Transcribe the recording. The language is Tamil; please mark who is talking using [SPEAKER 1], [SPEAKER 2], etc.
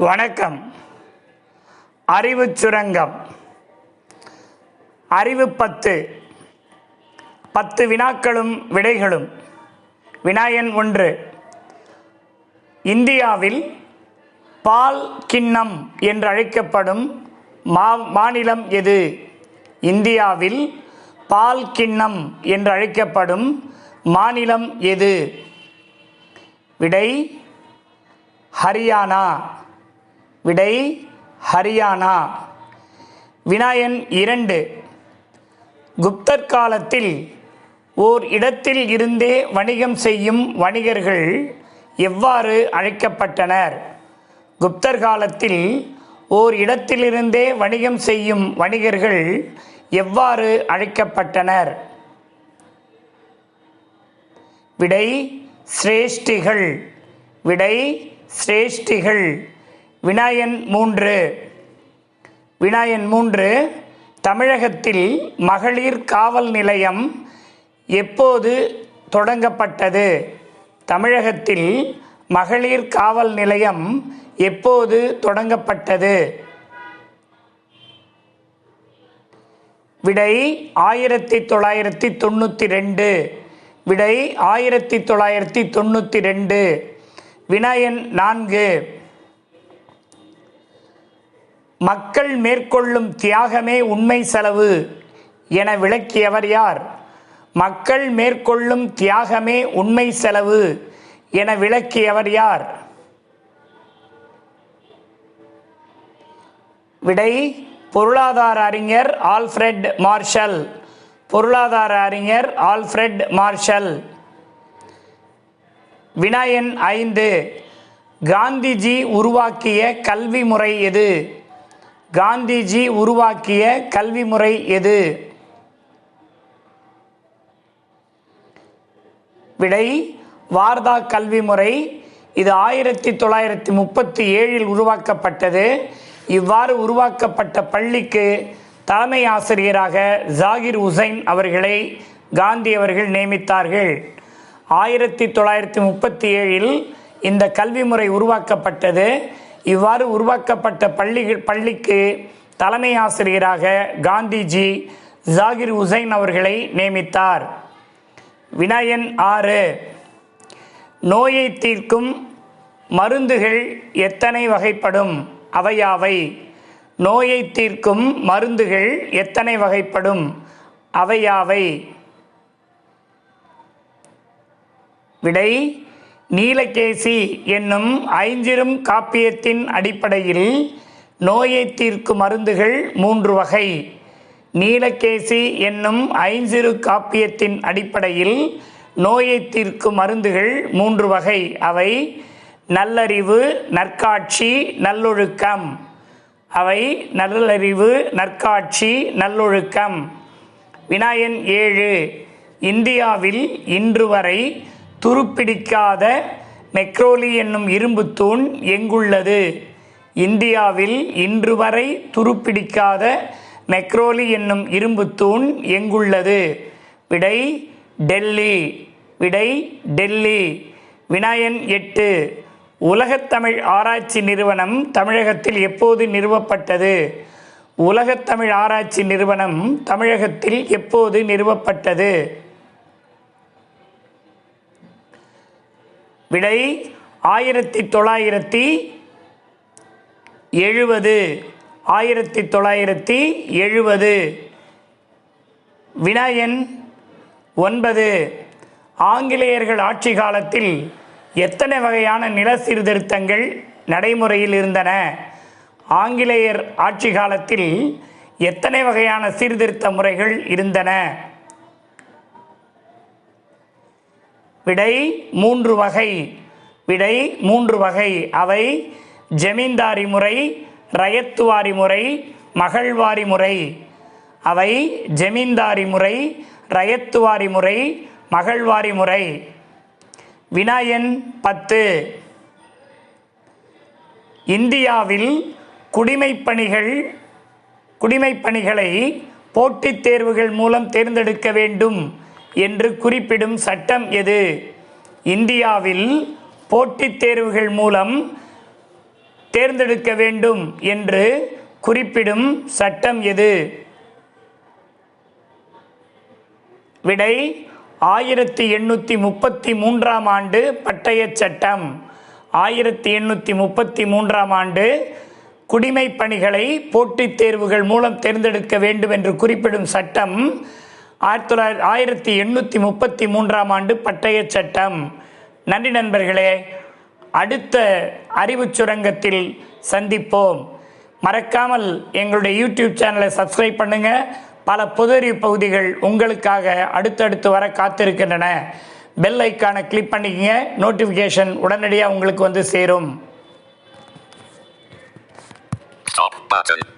[SPEAKER 1] வணக்கம். அறிவுச் சுரங்கம். அறிவு 10 வினாக்களும் விடைகளும். வினா எண் 1. இந்தியாவில் பால் கிண்ணம் என்று அழைக்கப்படும் மாநிலம் எது? இந்தியாவில் பால் கிண்ணம் என்று அழைக்கப்படும் மாநிலம் எது? விடை ஹரியானா. விடை ஹரியானா. வினா எண் 2. குப்தர் காலத்தில் ஓர் இடத்தில் இருந்தே வணிகம் செய்யும் வணிகர்கள் எவ்வாறு அழைக்கப்பட்டனர்? குப்தர் காலத்தில் ஓர் இடத்திலிருந்தே வணிகம் செய்யும் வணிகர்கள் எவ்வாறு அழைக்கப்பட்டனர்? விடை சிரேஷ்டிகள். விடை சிரேஷ்டிகள். வினா எண் 3. வினா எண் 3. தமிழகத்தில் மகளிர் காவல் நிலையம் எப்போது தொடங்கப்பட்டது? தமிழகத்தில் மகளிர் காவல் நிலையம் எப்போது தொடங்கப்பட்டது? விடை 1992. விடை 1992. வினா எண் 4. மக்கள் மேற்கொள்ளும் தியாகமே உண்மை செலவு என விளக்கியவர் யார்? மக்கள் மேற்கொள்ளும் தியாகமே உண்மை செலவு என விளக்கியவர் யார்? விடை பொருளாதார அறிஞர் ஆல்ஃபிரட் மார்ஷல். பொருளாதார அறிஞர் ஆல்ஃபிரட் மார்ஷல். வினா எண் 5. காந்திஜி உருவாக்கிய கல்வி முறை எது? காந்திஜி உருவாக்கிய கல்வி முறை எது? விடை வார்தா கல்வி முறை. இது 1937 உருவாக்கப்பட்டது. இவ்வாறு உருவாக்கப்பட்ட பள்ளிக்கு தலைமை ஆசிரியராக ஜாகிர் உசைன் அவர்களை காந்தி அவர்கள் நியமித்தார்கள். 1937 இந்த கல்வி முறை உருவாக்கப்பட்டது. இவ்வாறு உருவாக்கப்பட்ட பள்ளிக்கு தலைமை ஆசிரியராக காந்திஜி ஜாகிர் உசைன் அவர்களை நியமித்தார். வினா எண் 6. நோயை தீர்க்கும் மருந்துகள் எத்தனை வகைப்படும்? அவையாவை. நோயை தீர்க்கும் மருந்துகள் எத்தனை வகைப்படும்? அவையாவை. விடை நீலகேசி என்னும் ஐஞ்சிறும் காப்பியத்தின் அடிப்படையில் நோயை தீர்க்கும் மருந்துகள் 3 வகை. நீலகேசி என்னும் ஐஞ்சிறு காப்பியத்தின் அடிப்படையில் நோயை தீர்க்கும் மருந்துகள் 3 வகை. அவை நல்லறிவு, நற்காட்சி, நல்லொழுக்கம். அவை நல்லறிவு, நற்காட்சி, நல்லொழுக்கம். வினா எண் 7. இந்தியாவில் இன்று வரை துருப்பிடிக்காத மெக்ரோலி என்னும் இரும்பு தூண் எங்குள்ளது? இந்தியாவில் இன்று வரை துருப்பிடிக்காத மெக்ரோலி என்னும் இரும்பு தூண் எங்குள்ளது? விடை டெல்லி. விடை டெல்லி. வினா எண் 8. உலகத்தமிழ் ஆராய்ச்சி நிறுவனம் தமிழகத்தில் எப்போது நிறுவப்பட்டது? உலகத்தமிழ் ஆராய்ச்சி நிறுவனம் தமிழகத்தில் எப்போது நிறுவப்பட்டது? விடை 1970. 1970. வினா எண் 9. ஆங்கிலேயர்கள் ஆட்சி காலத்தில் எத்தனை வகையான நில சீர்திருத்தங்கள் நடைமுறையில் இருந்தன? ஆங்கிலேயர் ஆட்சி காலத்தில் எத்தனை வகையான சீர்திருத்த முறைகள் இருந்தன? விடை 3 வகை. விடை 3 வகை. அவை ஜமீன்தாரி முறை, ரயத்துவாரி முறை, மகள்வாரி முறை. அவை ஜமீன்தாரி முறை, ரயத்துவாரி முறை, மகள்வாரி முறை. வினா எண் 10. இந்தியாவில் குடிமைப்பணிகளை போட்டித் தேர்வுகள் மூலம் தேர்ந்தெடுக்க வேண்டும் என்று குறிப்பிடும் சட்டம் எது? இந்தியாவில் போட்டித் தேர்வுகள் மூலம் தேர்ந்தெடுக்க வேண்டும் என்று குறிப்பிடும் சட்டம் எது? விடை 1833ஆம் ஆண்டு பட்டயச் சட்டம். 1833ஆம் ஆண்டு குடிமைப் பணிகளை போட்டித் தேர்வுகள் மூலம் தேர்ந்தெடுக்க வேண்டும் என்று குறிப்பிடும் சட்டம் 1833ஆம் ஆண்டு பட்டயச் சட்டம். நன்றி நண்பர்களே. அடுத்த அறிவுச் சுரங்கத்தில் சந்திப்போம். மறக்காமல் எங்களுடைய யூடியூப் சேனலை சப்ஸ்கிரைப் பண்ணுங்கள். பல பொதுஅறிவு பகுதிகள் உங்களுக்காக அடுத்தடுத்து வர காத்திருக்கின்றன. பெல் ஐக்கானை கிளிக் பண்ணிக்கங்க. நோட்டிஃபிகேஷன் உடனடியாக உங்களுக்கு வந்து சேரும்.
[SPEAKER 2] Stop button.